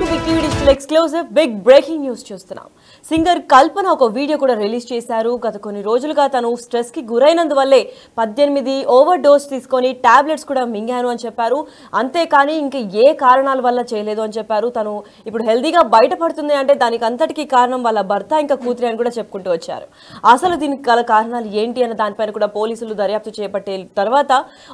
To Vicky digital exclusive big breaking news చూస్తున్నాం. Singer Kalpana ఒక video కూడా రిలీజ్ చేశారు. గత కొన్ని రోజులుగా తను స్ట్రెస్ కి గురైనందువల్లే 18 ఓవర్ డోస్ తీసుకొని టాబ్లెట్స్ కూడా మింగాను అని చెప్పారు. అంతేకాని ఇంకా ఏ కారణాల వల్ల చేయలేదు అని చెప్పారు. తను ఇప్పుడు హెల్దీగా బయటపడుతుంది అంటే దానికి అంతటికీ కారణం వాళ్ళ భర్త ఇంకా కూతురి అని కూడా చెప్పుకుంటూ వచ్చారు. అసలు దీనికి గల కారణాలు ఏంటి అన్న దానిపైన కూడా పోలీసులు దర్యాప్తు చేపట్టే తర్వాత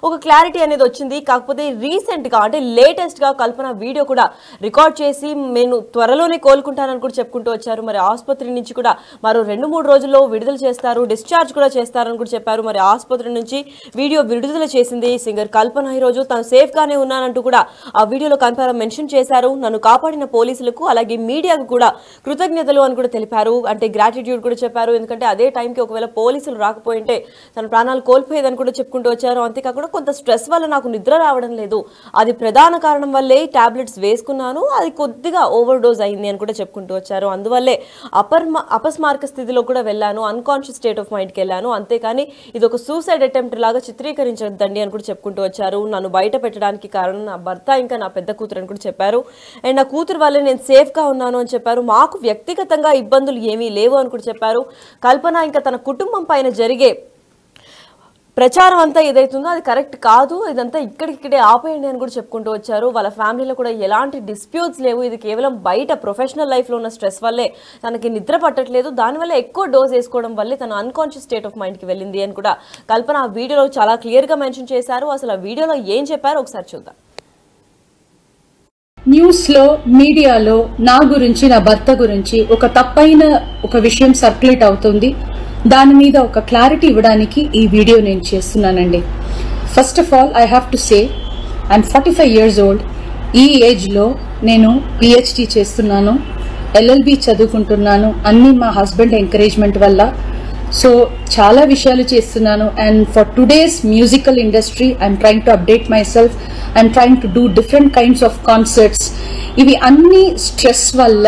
ఒక క్లారిటీ అనేది వచ్చింది. కాకపోతే రీసెంట్ గా అంటే లేటెస్ట్ గా కల్పన వీడియో కూడా రికార్డ్ చేసి నేను త్వరలోనే కోలుకుంటానని కూడా చెప్పుకుంటూ వచ్చారు. మరి ఆసుపత్రి నుంచి కూడా మరో 2-3 రోజుల్లో విడుదల చేస్తారు, డిశ్చార్జ్ కూడా చేస్తారని కూడా చెప్పారు. మరి ఆసుపత్రి నుంచి వీడియో విడుదల చేసింది సింగర్ కల్పన. ఈ రోజు తాను సేఫ్ గానే ఉన్నానంటూ కూడా ఆ వీడియోలో కల్పన మెన్షన్ చేశారు. నన్ను కాపాడిన పోలీసులకు అలాగే మీడియాకు కూడా కృతజ్ఞతలు అని కూడా తెలిపారు. అంటే గ్రాటిట్యూడ్ కూడా చెప్పారు. ఎందుకంటే అదే టైంకి ఒకవేళ పోలీసులు రాకపోయింటే తన ప్రాణాలు కోల్పోయేదని కూడా చెప్పుకుంటూ వచ్చారు. అంతేకాకుండా కొంత స్ట్రెస్ వల్ల నాకు నిద్ర రావడం లేదు, అది ప్రధాన కారణం వల్లే టాబ్లెట్స్ వేసుకున్నాను, అది కొద్దిగా ఓవర్ డోస్ అయింది అని కూడా చెప్పుకుంటూ వచ్చారు. అందువల్లే అపస్మారక స్థితిలో కూడా వెళ్ళాను, అన్కాన్షియస్ స్టేట్ ఆఫ్ మైండ్కి వెళ్ళాను, అంతేకాని ఇది ఒక సూసైడ్ అటెంప్ట్ లాగా చిత్రీకరించద్దండి అని కూడా చెప్పుకుంటూ వచ్చారు. నన్ను బయట పెట్టడానికి కారణం నా భర్త ఇంకా నా పెద్ద కూతురు అని కూడా చెప్పారు. అండ్ నా కూతురు వల్లే నేను సేఫ్గా ఉన్నాను అని చెప్పారు. మాకు వ్యక్తిగతంగా ఇబ్బందులు ఏమీ లేవు అని కూడా చెప్పారు. కల్పన ఇంకా తన కుటుంబం పైన జరిగే ప్రచారం అంతా ఏదైతుందో అది కరెక్ట్ కాదు, ఇదంతా ఇక్కడికిక్కడే ఆపేయండి అని కూడా చెప్పుకుంటూ వచ్చారు. వాళ్ళ ఫ్యామిలీలో కూడా ఎలాంటి డిస్ప్యూట్స్ లేవు, ఇది కేవలం బయట ప్రొఫెషనల్ లైఫ్లో ఉన్న స్ట్రెస్ వల్లే తనకి నిద్ర పట్టట్లేదు, దానివల్ల ఎక్కువ డోస్ వేసుకోవడం వల్లే తను అన్కాన్షియస్ స్టేట్ ఆఫ్ మైండ్కి వెళ్ళింది అని కూడా కల్పన ఆ వీడియోలో చాలా క్లియర్గా మెన్షన్ చేశారు. అసలు ఆ వీడియోలో ఏం చెప్పారో ఒకసారి చూద్దాం. న్యూస్లో మీడియాలో నా గురించి నా భర్త గురించి ఒక తప్పైన ఒక విషయం సర్క్యులేట్ అవుతుంది. దాని మీద ఒక క్లారిటీ ఇవ్వడానికి ఈ వీడియో నేను చేస్తున్నానండి. First of all I have to say I'm 45 years old. ఈ ఏజ్లో నేను పిహెచ్డి చేస్తున్నాను, LLB చదువుకుంటున్నాను, అన్ని మా హస్బెండ్ ఎంకరేజ్మెంట్ వల్ల. సో చాలా విషయాలు చేస్తున్నాను. And for today's musical industry I'm trying to update my self, I'm trying to do different kinds of concerts. ఇవి అన్ని స్ట్రెస్ వల్ల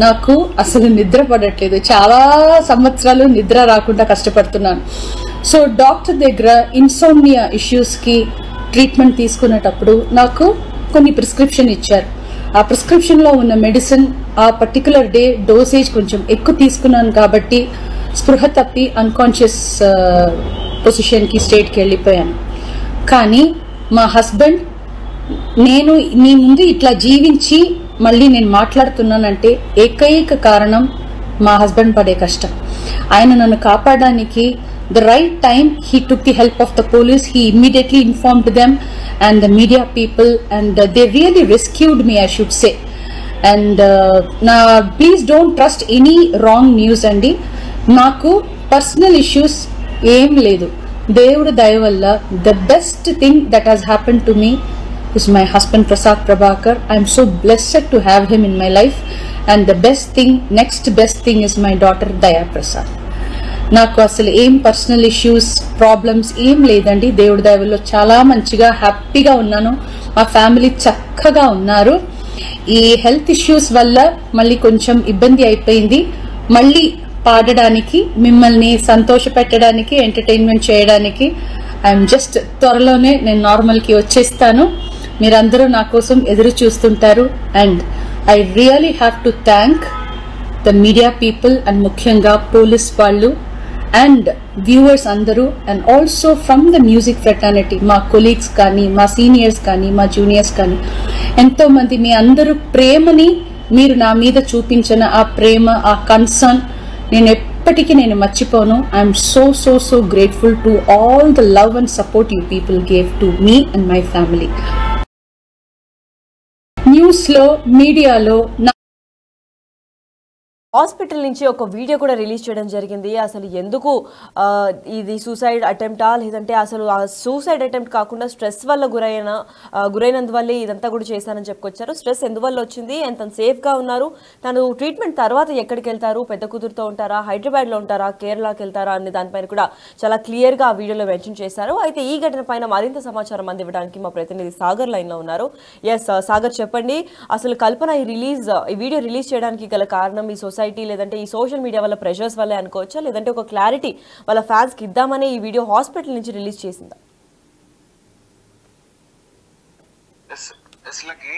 నాకు అసలు నిద్ర పడట్లేదు. చాలా సంవత్సరాలు నిద్ర రాకుండా కష్టపడుతున్నాను. సో డాక్టర్ దగ్గర ఇన్సోమ్నియా ఇష్యూస్కి ట్రీట్మెంట్ తీసుకునేటప్పుడు నాకు కొన్ని ప్రిస్క్రిప్షన్ ఇచ్చారు. ఆ ప్రిస్క్రిప్షన్లో ఉన్న మెడిసిన్ ఆ పర్టికులర్ డే డోసేజ్ కొంచెం ఎక్కువ తీసుకున్నాను కాబట్టి స్పృహ తప్పి అన్కాన్షియస్ పొజిషన్కి స్టేట్కి వెళ్ళిపోయాను. కానీ మా హస్బెండ్ నేను నీ ముందు ఇట్లా జీవించి మళ్ళీ నేను మాట్లాడుతున్నానంటే ఏకైక కారణం మా హస్బెండ్ పడే కష్టం. ఆయన నన్ను కాపాడడానికి the right time he took the help of the police. He immediately informed them and the media people and they really rescued me I should say. And నా please don't trust any wrong news అండి. నాకు personal issues ఏం లేదు. దేవుడు దయ వల్ల the best thing that has happen to me is my husband Prasad Prabhakar. I am so blessed to have him in my life, and the next best thing is my daughter Daya Prasad. నాకు అసలు ఏం personal issues problems ఏం లేదండి. దేవుడి దయవల్లో చాలా మంచిగా హ్యాపీగా ఉన్నాను. మా ఫ్యామిలీ చక్కగా ఉన్నారు. ఈ హెల్త్ ఇష్యూస్ వల్ల మళ్ళీ కొంచెం ఇబ్బంది అయిపోయింది. మళ్ళీ పాడడానికి, మిమ్మల్ని సంతోష పెట్టడానికి, ఎంటర్టైన్మెంట్ చేయడానికి ఐఎమ్ జస్ట్ త్వరలోనే నేను నార్మల్కి వచ్చేస్తాను. మీరందరూ నా కోసం ఎదురు చూస్తుంటారు. And I really have to thank the media people and ముఖ్యంగా పోలీస్ వాళ్ళు అండ్ వ్యూవర్స్ అందరూ, and also from the music fraternity, మా కొలీగ్స్ కానీ, మా సీనియర్స్ కానీ, మా జూనియర్స్ కానీ, ఎంతో మంది మీ అందరూ ప్రేమని మీరు నా మీద చూపించిన ఆ ప్రేమ, ఆ కన్సర్న్ నేను ఎప్పటికీ నేను మర్చిపోను. I'm so so so grateful to all the love and support you people gave to me and my family. న్యూస్లో మీడియాలో హాస్పిటల్ నుంచి ఒక వీడియో కూడా రిలీజ్ చేయడం జరిగింది. అసలు ఎందుకు ఇది సూసైడ్ అటెంప్టా లేదంటే అసలు ఆ సూసైడ్ అటెంప్ట్ కాకుండా స్ట్రెస్ వల్ల గురైనందువల్లే ఇదంతా కూడా చేశానని చెప్పుకొచ్చారు. స్ట్రెస్ ఎందువల్ల వచ్చింది, ఎంత సేఫ్గా ఉన్నారు, తను ట్రీట్మెంట్ తర్వాత ఎక్కడికి వెళ్తారు, పెద్ద కూతురుతో ఉంటారా, హైదరాబాద్లో ఉంటారా, కేరళకి వెళ్తారా అనే దానిపైన కూడా చాలా క్లియర్గా ఆ వీడియోలో మెన్షన్ చేశారు. అయితే ఈ ఘటన పైన మరింత సమాచారం అందివ్వడానికి మా ప్రతినిధి సాగర్ లైన్లో ఉన్నారు. ఎస్ సాగర్, చెప్పండి అసలు కల్పన ఈ వీడియో రిలీజ్ చేయడానికి గల కారణం ఈ సొసైటీ లేదంటే ఈ సోషల్ మీడియా వల్ల ప్రెషర్స్ వల్లే అనుకోవచ్చా, లేదంటే ఒక క్లారిటీ వాళ్ళ ఫ్యాన్స్ కి ఇద్దామని ఈ వీడియో హాస్పిటల్ నుంచి రిలీజ్ చేసిందా? అసలుకి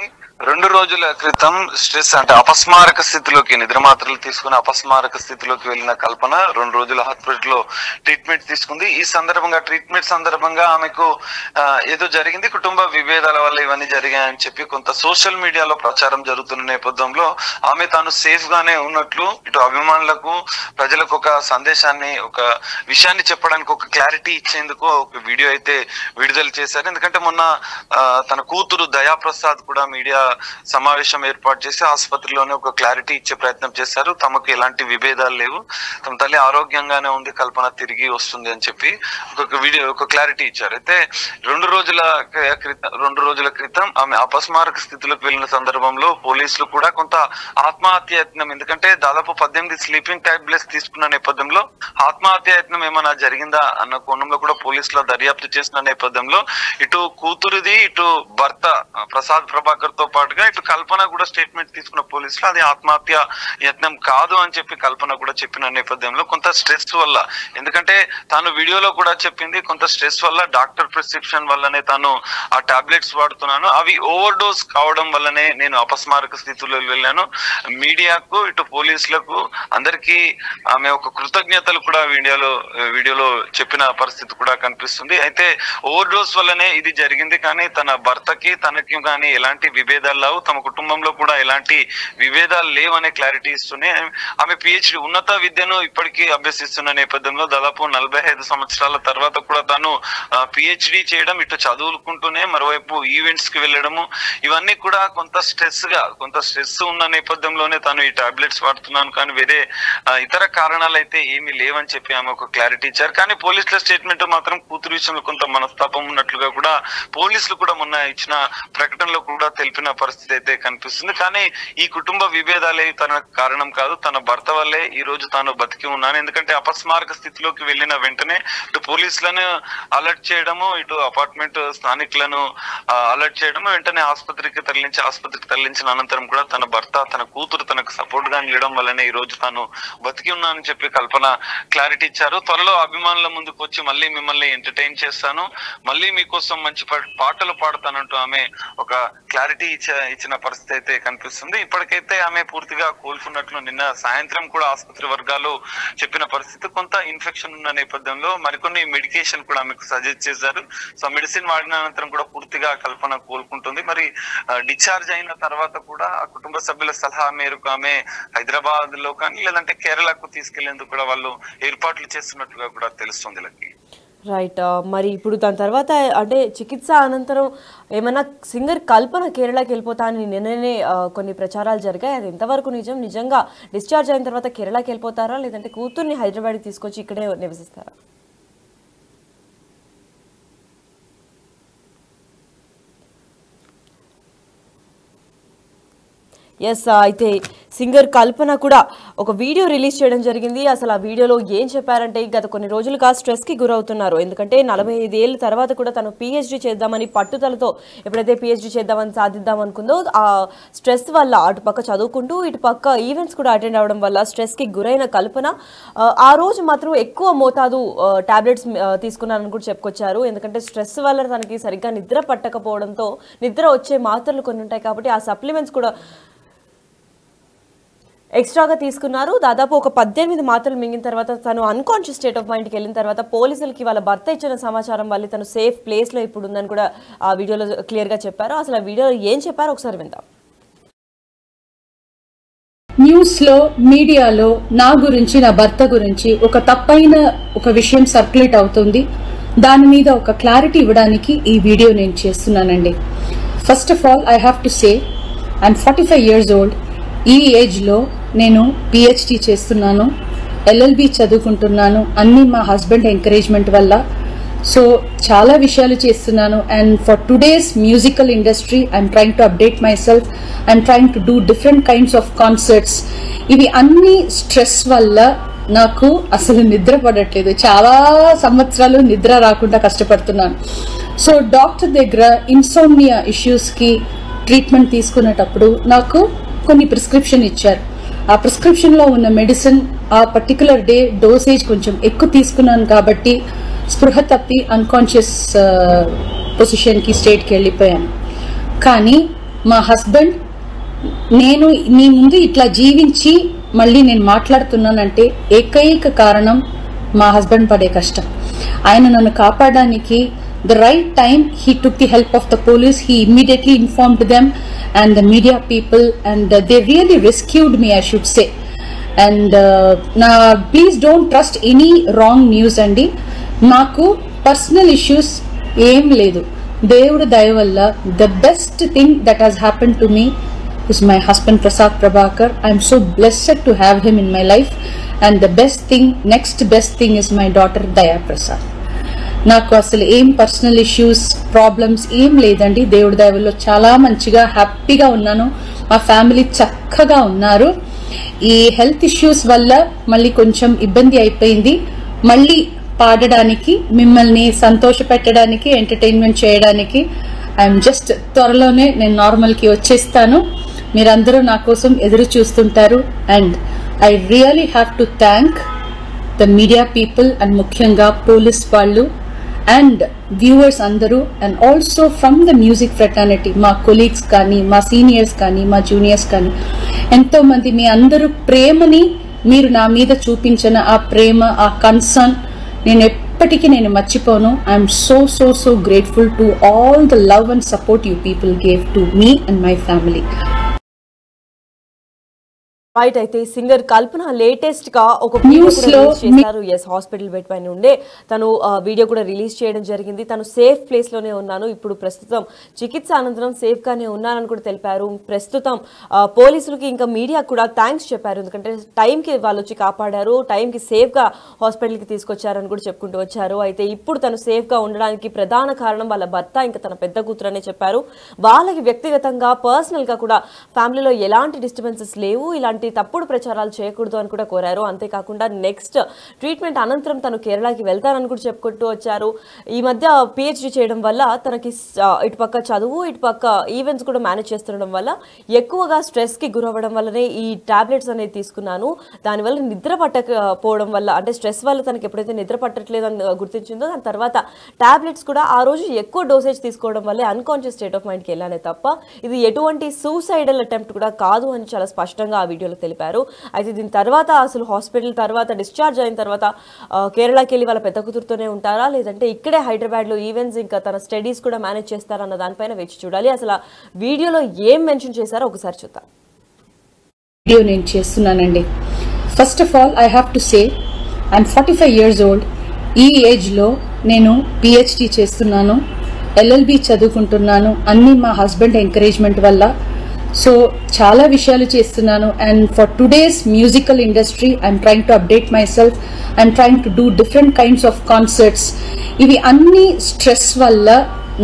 2 రోజుల క్రితం స్ట్రెస్ అంటే అపస్మారక స్థితిలోకి నిద్ర మాత్రలు తీసుకుని అపస్మారక స్థితిలోకి వెళ్ళిన కల్పన 2 రోజుల హాస్పిటల్ లో ట్రీట్మెంట్ తీసుకుంది. ఈ సందర్భంగా ట్రీట్మెంట్ సందర్భంగా ఆమెకు ఏదో జరిగింది, కుటుంబ విభేదాల వల్ల ఇవన్నీ జరిగాయని చెప్పి కొంత సోషల్ మీడియాలో ప్రచారం జరుగుతున్న నేపథ్యంలో ఆమె తాను సేఫ్ గానే ఉన్నట్లు ఇటు అభిమానులకు ప్రజలకు ఒక సందేశాన్ని ఒక విషయాన్ని చెప్పడానికి ఒక క్లారిటీ ఇచ్చేందుకు ఒక వీడియో అయితే విడుదల చేశారు. ఎందుకంటే మొన్న తన కూతురు దయాప్రసాద్ కూడా మీడియా సమావేశం ఏర్పాటు చేసి ఆసుపత్రిలోనే ఒక క్లారిటీ ఇచ్చే ప్రయత్నం చేశారు. తమకు ఎలాంటి విభేదాలు లేవు, తమ తల్లి ఆరోగ్యంగానే ఉంది, కల్పన తిరిగి వస్తుంది అని చెప్పి ఒక క్లారిటీ ఇచ్చారు. అయితే 2 రోజుల క్రితం ఆమె అపస్మారక స్థితిలోకి వెళ్ళిన సందర్భంలో పోలీసులు కూడా కొంత ఆత్మహత్య యత్నం, ఎందుకంటే దాదాపు 18 స్లీపింగ్ టాబ్లెట్స్ తీసుకున్న నేపథ్యంలో ఆత్మహత్య యత్నం ఏమైనా జరిగిందా అన్న కోణంలో కూడా పోలీసుల దర్యాప్తు చేసిన నేపథ్యంలో ఇటు కూతురిది ఇటు భర్త ప్రసాద్ ప్రభాకర్ తో పాటుగా ఇటు కల్పన కూడా స్టేట్మెంట్ తీసుకున్న పోలీసులు అది ఆత్మహత్య యత్నం కాదు అని చెప్పి కల్పన కూడా చెప్పిన నేపథ్యంలో కొంత స్ట్రెస్ వల్ల, ఎందుకంటే తాను వీడియోలో కూడా చెప్పింది కొంత స్ట్రెస్ వల్ల డాక్టర్ ప్రిస్క్రిప్షన్ వల్లనే తాను ఆ టాబ్లెట్స్ వాడుతున్నాను, అవి ఓవర్ డోస్ కావడం వల్లనే నేను అపస్మారక స్థితిలో వెళ్ళాను. మీడియాకు ఇటు పోలీసులకు అందరికీ ఆమె ఒక కృతజ్ఞతలు కూడా వీడియోలో చెప్పిన పరిస్థితి కూడా కనిపిస్తుంది. అయితే ఓవర్ డోస్ వల్లనే ఇది జరిగింది, కానీ తన భర్తకి తనకి కానీ ఎలాంటి విభేదాలు లేవు, తమ కుటుంబంలో కూడా ఎలాంటి విభేదాలు లేవు అనే క్లారిటీ ఇస్తూనే ఆమె పిహెచ్డి ఉన్నత విద్యను ఇప్పటికీ అభ్యసిస్తున్న నేపథ్యంలో దాదాపు 45 సంవత్సరాల తర్వాత కూడా తాను పిహెచ్డి చేయడం, ఇటు చదువుకుంటూనే మరోవైపు ఈవెంట్స్ కి వెళ్ళడము, ఇవన్నీ కూడా కొంత స్ట్రెస్ ఉన్న నేపథ్యంలోనే తాను ఈ టాబ్లెట్స్ వాడుతున్నాను, కానీ వేరే ఇతర కారణాలు అయితే ఏమీ లేవని చెప్పి ఆమె ఒక క్లారిటీ ఇచ్చారు. కానీ పోలీసుల స్టేట్మెంట్ మాత్రం కూతురు విషయంలో కొంత మనస్తాపం ఉన్నట్లుగా కూడా పోలీసులు కూడా మొన్న ఇచ్చిన ప్రకటనలో కూడా తెలిపిన పరిస్థితి అయితే కనిపిస్తుంది. కానీ ఈ కుటుంబ విభేదాలే తన కారణం కాదు, తన భర్త వల్లే ఈ రోజు తాను బతికి ఉన్నాను. ఎందుకంటే అపస్మారక స్థితిలోకి వెళ్ళిన వెంటనే ఇటు పోలీసులను అలర్ట్ చేయడము, ఇటు అపార్ట్మెంట్ స్థానికులను అలర్ట్ చేయడము, వెంటనే ఆసుపత్రికి తరలించిన అనంతరం కూడా తన భర్త తన కూతురు తనకు సపోర్ట్ గా నిలడం వల్లనే ఈ రోజు తాను బతికి ఉన్నానని చెప్పి కల్పన క్లారిటీ ఇచ్చారు. త్వరలో అభిమానుల ముందుకు వచ్చి మళ్ళీ మిమ్మల్ని ఎంటర్టైన్ చేస్తాను, మళ్ళీ మీకోసం మంచి పాటలు పాడతానంటూ ఆమె ఒక క్లారిటీ ఇచ్చిన పరిస్థితి అయితే కనిపిస్తుంది. ఇప్పటికైతే ఆమె పూర్తిగా కోలుకున్నట్లు నిన్న సాయంత్రం కూడా ఆసుపత్రి వర్గాలు చెప్పిన పరిస్థితి. కొంత ఇన్ఫెక్షన్ ఉన్న నేపథ్యంలో మరికొన్ని మెడికేషన్ కూడా ఆమెకు సజెస్ట్ చేశారు. సో మెడిసిన్ వాడిన అనంతరం కూడా పూర్తిగా కల్పన కోలుకుంటుంది. మరి డిశ్చార్జ్ అయిన తర్వాత కూడా ఆ కుటుంబ సభ్యుల సలహా మేరకు ఆమె హైదరాబాద్ లో కానీ లేదంటే కేరళకు తీసుకెళ్లేందుకు కూడా వాళ్ళు ఏర్పాట్లు చేస్తున్నట్లుగా కూడా తెలుస్తుంది. Lucky right. మరి ఇప్పుడు దాని తర్వాత అంటే చికిత్స అనంతరం ఏమైనా సింగర్ కల్పన కేరళకి వెళ్ళిపోతా అని నిన్ననే కొన్ని ప్రచారాలు జరిగాయి, అది ఎంతవరకు నిజంగా డిశ్చార్జ్ అయిన తర్వాత కేరళకి వెళ్ళిపోతారా లేదంటే కూతుర్ని హైదరాబాద్కి తీసుకొచ్చి ఇక్కడే నివసిస్తారా? ఎస్, అయితే సింగర్ కల్పన కూడా ఒక వీడియో రిలీజ్ చేయడం జరిగింది. అసలు ఆ వీడియోలో ఏం చెప్పారంటే గత కొన్ని రోజులుగా స్ట్రెస్కి గురవుతున్నారు, ఎందుకంటే 45 ఏళ్ళ తర్వాత కూడా తను పిహెచ్డి చేద్దామని పట్టుదలతో ఎప్పుడైతే పిహెచ్డి చేద్దామని సాధిద్దాం అనుకుందో ఆ స్ట్రెస్ వల్ల అటు పక్క చదువుకుంటూ ఇటు పక్క ఈవెంట్స్ కూడా అటెండ్ అవ్వడం వల్ల స్ట్రెస్కి గురైన కల్పన ఆ రోజు మాత్రం ఎక్కువ మోతాదు టాబ్లెట్స్ తీసుకున్నారని కూడా చెప్పుకొచ్చారు. ఎందుకంటే స్ట్రెస్ వల్ల తనకి సరిగ్గా నిద్ర పట్టకపోవడంతో నిద్ర వచ్చే మాత్రలు కొన్ని ఉంటాయి కాబట్టి ఆ సప్లిమెంట్స్ కూడా ఎక్స్ట్రాగా తీసుకున్నారు. దాదాపు ఒక 18 మాత్రలు మింగిన తర్వాత తను అన్కాన్షియస్ స్టేట్ ఆఫ్ మైండ్కి వెళ్ళిన తర్వాత పోలీసులకి వాళ్ళ భర్త ఇచ్చిన సమాచారం వల్ల తను సేఫ్ ప్లేస్లో ఇప్పుడు ఉందని కూడా ఆ వీడియోలో క్లియర్గా చెప్పారు. అసలు ఆ వీడియోలో ఏం చెప్పారో ఒకసారి విందాం. న్యూస్లో మీడియాలో నా గురించి నా భర్త గురించి ఒక తప్పైన ఒక విషయం సర్క్యులేట్ అవుతుంది, దాని మీద ఒక క్లారిటీ ఇవ్వడానికి ఈ వీడియో నేను చేస్తున్నానండి. First of all I have to say I'm 45 years old. ఈ ఏజ్లో నేను పిహెచ్డి చేస్తున్నాను, ఎల్ఎల్బి చదువుకుంటున్నాను, అన్ని మా హస్బెండ్ ఎంకరేజ్మెంట్ వల్ల. సో చాలా విషయాలు చేస్తున్నాను. And for today's musical industry I'm trying to update my self, I'm trying to do different kinds of concerts. ఇవి అన్ని స్ట్రెస్ వల్ల నాకు అసలు నిద్ర పడట్లేదు, చాలా సంవత్సరాలు నిద్ర రాకుండా కష్టపడుతున్నాను. సో డాక్టర్ దగ్గర ఇన్సోమ్నియా ఇష్యూస్కి ట్రీట్మెంట్ తీసుకునేటప్పుడు నాకు కొన్ని ప్రిస్క్రిప్షన్ ఇచ్చారు. ఆ ప్రిస్క్రిప్షన్ లో ఉన్న మెడిసిన్ ఆ పర్టికులర్ డే డోసేజ్ కొంచెం ఎక్కువ తీసుకున్నాను కాబట్టి స్పృహ తప్పి అన్కాన్షియస్ పొజిషన్ కి స్టేట్ కి వెళ్ళిపోయాను. కానీ మా హస్బెండ్ నేను మీ ముందు ఇట్లా జీవించి మళ్ళీ నేను మాట్లాడుతున్నానంటే ఏకైక కారణం మా హస్బెండ్ పడే కష్టం. ఆయన నన్ను కాపాడడానికి the right time he took the help of the police. He immediately informed them and the media people, and they really rescued me, I should say. And now please don't trust any wrong news andi. Naku personal issues em ledu. Devudu daya valla the best thing that has happened to me is my husband Prasad Prabhakar. I am so blessed to have him in my life, and the next best thing is my daughter Daya Prasad. నాకు అసలు ఏం personal issues problems ఏం లేదండి. దేవుడి దయ వల్ల చాలా మంచిగా హ్యాపీగా ఉన్నాను. మా ఫ్యామిలీ చక్కగా ఉన్నారు. ఈ హెల్త్ ఇష్యూస్ వల్ల మళ్ళీ కొంచెం ఇబ్బంది అయిపోయింది. మళ్ళీ పాడడానికి, మిమ్మల్ని సంతోష పెట్టడానికి, ఎంటర్టైన్మెంట్ చేయడానికి ఐఎమ్ జస్ట్ త్వరలోనే నేను నార్మల్కి వచ్చేస్తాను. మీరందరూ నా కోసం ఎదురు చూస్తుంటారు. And I really have to thank the media people and ముఖ్యంగా పోలీస్ వాళ్ళు అండ్ వ్యూవర్స్ అందరూ, and also from the music fraternity, మా కొలీగ్స్ కానీ, మా సీనియర్స్ కానీ, మా జూనియర్స్ కానీ, ఎంతో మంది మీ అందరూ ప్రేమని, మీరు నా మీద చూపించిన ఆ ప్రేమ, ఆ కన్సర్న్ నేను ఎప్పటికీ మర్చిపోను. I'm so grateful to all the love and support you people gave to me and my family. Right. అయితే సింగర్ కల్పన లేటెస్ట్ గా ఒక న్యూస్ లో చేశారు. హాస్పిటల్ బెడ్ పైన ఉండే తను వీడియో కూడా రిలీజ్ చేయడం జరిగింది. తను సేఫ్ ప్లేస్ లోనే ఉన్నాను, ఇప్పుడు ప్రస్తుతం చికిత్స అనంతరం సేఫ్ గానే ఉన్నానని కూడా తెలిపారు. ప్రస్తుతం పోలీసులకి ఇంకా మీడియా కూడా థ్యాంక్స్ చెప్పారు, ఎందుకంటే టైంకి వాళ్ళు వచ్చి కాపాడారు, టైంకి సేఫ్ గా హాస్పిటల్ కి తీసుకొచ్చారని కూడా చెప్పుకుంటూ వచ్చారు. అయితే ఇప్పుడు తను సేఫ్ గా ఉండడానికి ప్రధాన కారణం వాళ్ళ భర్త ఇంకా తన పెద్ద కూతురు అనే చెప్పారు. వాళ్ళకి వ్యక్తిగతంగా పర్సనల్ గా కూడా ఫ్యామిలీలో ఎలాంటి డిస్టర్బెన్సెస్ లేవు, ఇలాంటి తప్పుడు ప్రచారాలు చేయకూడదు అని కూడా కోరారు. అంతేకాకుండా నెక్స్ట్ ట్రీట్మెంట్ అనంతరం తను కేరళకి వెళ్తానని కూడా చెప్పుకుంటూ వచ్చారు. ఈ మధ్య పిహెచ్డి చేయడం వల్ల తనకి ఇటుపక్క చదువు, ఇటుపక్క ఈవెంట్స్ కూడా మేనేజ్ చేస్తుండడం వల్ల ఎక్కువగా స్ట్రెస్ కి గురవ్వడం వల్లనే ఈ టాబ్లెట్స్ అనేది తీసుకున్నాను. దానివల్ల నిద్ర పట్టకపోవడం వల్ల, అంటే స్ట్రెస్ వల్ల తనకి ఎప్పుడైతే నిద్ర పట్టట్లేదని గుర్తించిందో దాని తర్వాత టాబ్లెట్స్ కూడా ఆ రోజు ఎక్కువ డోసేజ్ తీసుకోవడం వల్లే అన్కాన్షియస్ స్టేట్ ఆఫ్ మైండ్కి వెళ్ళానే తప్ప ఇది ఎటువంటి సూసైడల్ అటెంప్ట్ కూడా కాదు అని చాలా స్పష్టంగా ఆ వీడియోలో తెలిపారు. అయితే దీని తర్వాత అసలు హాస్పిటల్ తర్వాత డిశ్చార్జ్ అయిన తర్వాత కేరళకి వెళ్ళి వాళ్ళ పెద్ద కూతురుతోనే ఉంటారా, లేదంటే ఇక్కడే హైదరాబాద్ లో ఈవెంట్స్ ఇంకా తన స్టడీస్ కూడా మేనేజ్ చేస్తారన్న దానిపైన వేచి చూడాలి. అసలు వీడియోలో ఏం మెన్షన్ చేశారో ఒకసారి చూద్దాం. వీడియో నేను చేస్తున్నానండి. First of all I have to say I'm 45 years old. ఈ ఏజ్ లో నేను పిహెచ్డి చేస్తున్నాను, LLB చదువుకుంటున్నాను, అన్ని మా హస్బెండ్ ఎంకరేజ్మెంట్ వల్ల. సో చాలా విషయాలు చేస్తున్నాను. And for today's musical industry I'm trying to update my self, I'm trying to do different kinds of concerts. ఇవి అన్ని స్ట్రెస్ వల్ల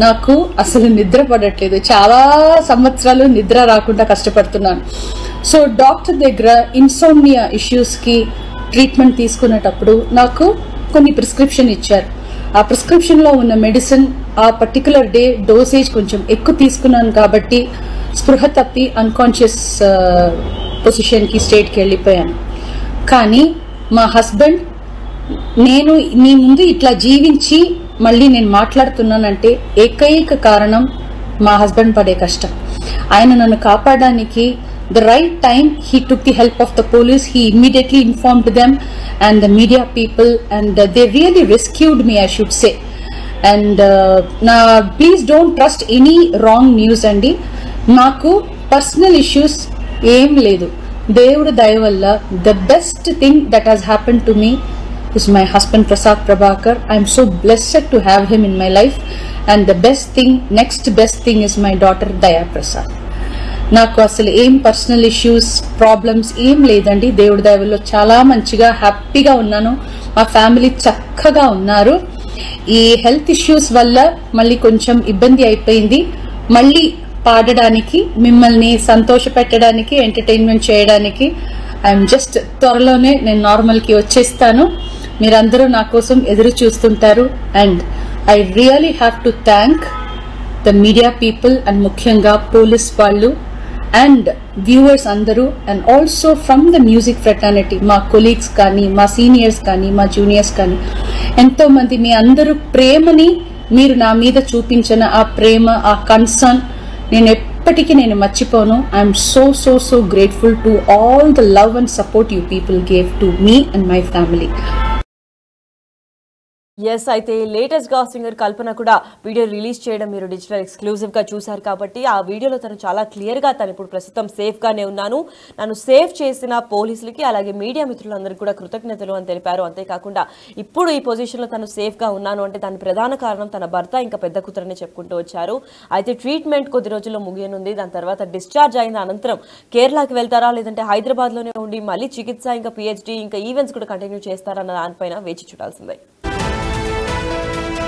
నాకు అసలు నిద్ర పడట్లేదు. చాలా సంవత్సరాలు నిద్ర రాకుండా కష్టపడుతున్నాను. సో డాక్టర్ దగ్గర ఇన్సోమ్నియా ఇష్యూస్కి ట్రీట్మెంట్ తీసుకునేటప్పుడు నాకు కొన్ని ప్రిస్క్రిప్షన్ ఇచ్చారు. ఆ ప్రిస్క్రిప్షన్లో ఉన్న మెడిసిన్ ఆ పర్టికులర్ డే డోసేజ్ కొంచెం ఎక్కువ తీసుకున్నాను కాబట్టి స్పృహ తప్పి అన్కాన్షియస్ పొజిషన్కి స్టేట్కి వెళ్ళిపోయాను. కానీ మా హస్బెండ్ నేను మీ ముందు ఇట్లా జీవించి మళ్ళీ నేను మాట్లాడుతున్నానంటే ఏకైక కారణం మా హస్బెండ్ పడే కష్టం. ఆయన నన్ను కాపాడడానికి the right time he took the help of the police. He immediately informed them and the media people, and they really rescued me, I should say. And now please don't trust any wrong news andi. Naku personal issues em ledu. Devudu daya valla the best thing that has happened to me is my husband Prasad Prabhakar. I am so blessed to have him in my life, and the next best thing is my daughter Daya Prasad. నాకు అసలు ఏం personal issues problems ఏం లేదండి. దేవుడి దయ వల్ల చాలా మంచిగా హ్యాపీగా ఉన్నాను. మా ఫ్యామిలీ చక్కగా ఉన్నారు. ఈ హెల్త్ ఇష్యూస్ వల్ల మళ్ళీ కొంచెం ఇబ్బంది అయిపోయింది. మళ్ళీ పాడడానికి, మిమ్మల్ని సంతోష పెట్టడానికి, ఎంటర్టైన్మెంట్ చేయడానికి ఐఎమ్ జస్ట్ త్వరలోనే నేను నార్మల్కి వచ్చేస్తాను. మీరందరూ నా కోసం ఎదురు చూస్తుంటారు. And I really have to thank the media people and ముఖ్యంగా పోలీస్ వాళ్ళు అండ్ వ్యూవర్స్ అందరూ, and also from the music fraternity, మా కొలీగ్స్ కానీ, మా సీనియర్స్ కానీ, మా జూనియర్స్ కానీ, ఎంతో మంది మీ అందరూ ప్రేమని, మీరు నా మీద చూపించిన ఆ ప్రేమ, ఆ కన్సర్న్ నేను ఎప్పటికీ నేను మర్చిపోను. I'm so grateful to all the love and support you people gave to me and my family. Yes, అయితే లేటెస్ట్ గా సింగర్ కల్పన కూడా వీడియో రిలీజ్ చేయడం మీరు డిజిటల్ ఎక్స్క్లూజివ్ గా చూసారు కాబట్టి ఆ వీడియోలో తను చాలా క్లియర్ గా తను ఇప్పుడు ప్రస్తుతం సేఫ్ గానే ఉన్నాను, నన్ను సేఫ్ చేసిన పోలీసులకి అలాగే మీడియా మిత్రులందరికీ కూడా కృతజ్ఞతలు అని తెలిపారు. అంతేకాకుండా ఇప్పుడు ఈ పొజిషన్ లో తను సేఫ్ గా ఉన్నాను అంటే దాని ప్రధాన కారణం తన భర్త ఇంకా పెద్ద కూతురని చెప్పుకుంటూ వచ్చారు. అయితే ట్రీట్మెంట్ కొద్ది రోజుల్లో ముగియనుంది. దాని తర్వాత డిశ్చార్జ్ అయిన అనంతరం కేరళకి వెళ్తారా లేదంటే హైదరాబాద్ లోనే ఉండి మళ్ళీ చికిత్స ఇంకా పిహెచ్డి ఇంకా ఈవెంట్స్ కూడా కంటిన్యూ చేస్తారన్న దానిపైన వేచి చూడాల్సిందే.